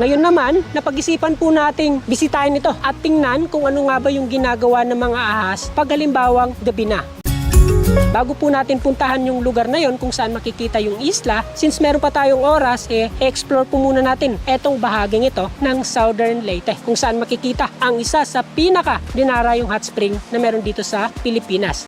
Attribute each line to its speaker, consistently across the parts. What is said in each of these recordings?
Speaker 1: Ngayon naman, napag-isipan po nating bisitahin ito at tingnan kung ano nga ba yung ginagawa ng mga ahas pag halimbawang gabi na. Bago po natin puntahan yung lugar na yon kung saan makikita yung isla, since meron pa tayong oras, explore po muna natin etong bahaging ito ng Southern Leyte kung saan makikita ang isa sa pinaka-dinarayong hot spring na meron dito sa Pilipinas.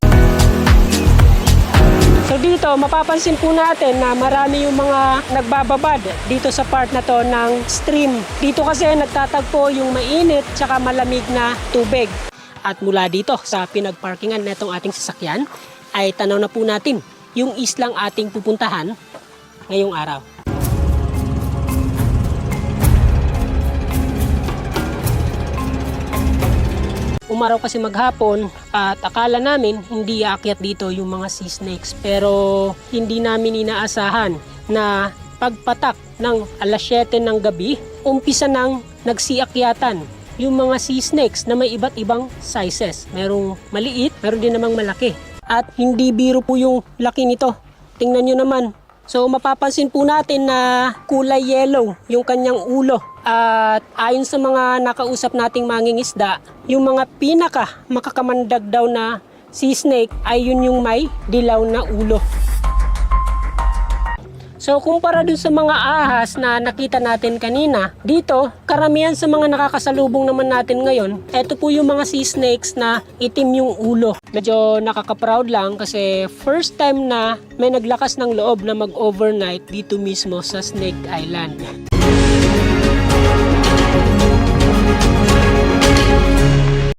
Speaker 1: So dito, mapapansin po natin na marami yung mga nagbababad dito sa part na to ng stream. Dito kasi nagtatagpo yung mainit tsaka malamig na tubig. At mula dito sa pinagparkingan na itong ating sasakyan, ay tanaw na po natin yung islang ating pupuntahan ngayong araw. Umaraw kasi maghapon at akala namin hindi aakyat dito yung mga sea snakes, pero hindi namin inaasahan na pagpatak ng alas 7 ng gabi, umpisa nang nagsiakyatan yung mga sea snakes na may iba't ibang sizes. Merong maliit, meron din namang malaki. At hindi biro po yung laki nito. Tingnan nyo naman. So mapapansin po natin na kulay yellow yung kanyang ulo. At ayon sa mga nakausap nating mangingisda, yung mga pinaka makakamandag daw na sea snake ay yun yung may dilaw na ulo. So kumpara dun sa mga ahas na nakita natin kanina, dito karamihan sa mga nakakasalubong naman natin ngayon, eto po yung mga sea snakes na itim yung ulo. Medyo nakaka-proud lang kasi first time na may naglakas ng loob na mag-overnight dito mismo sa Snake Island.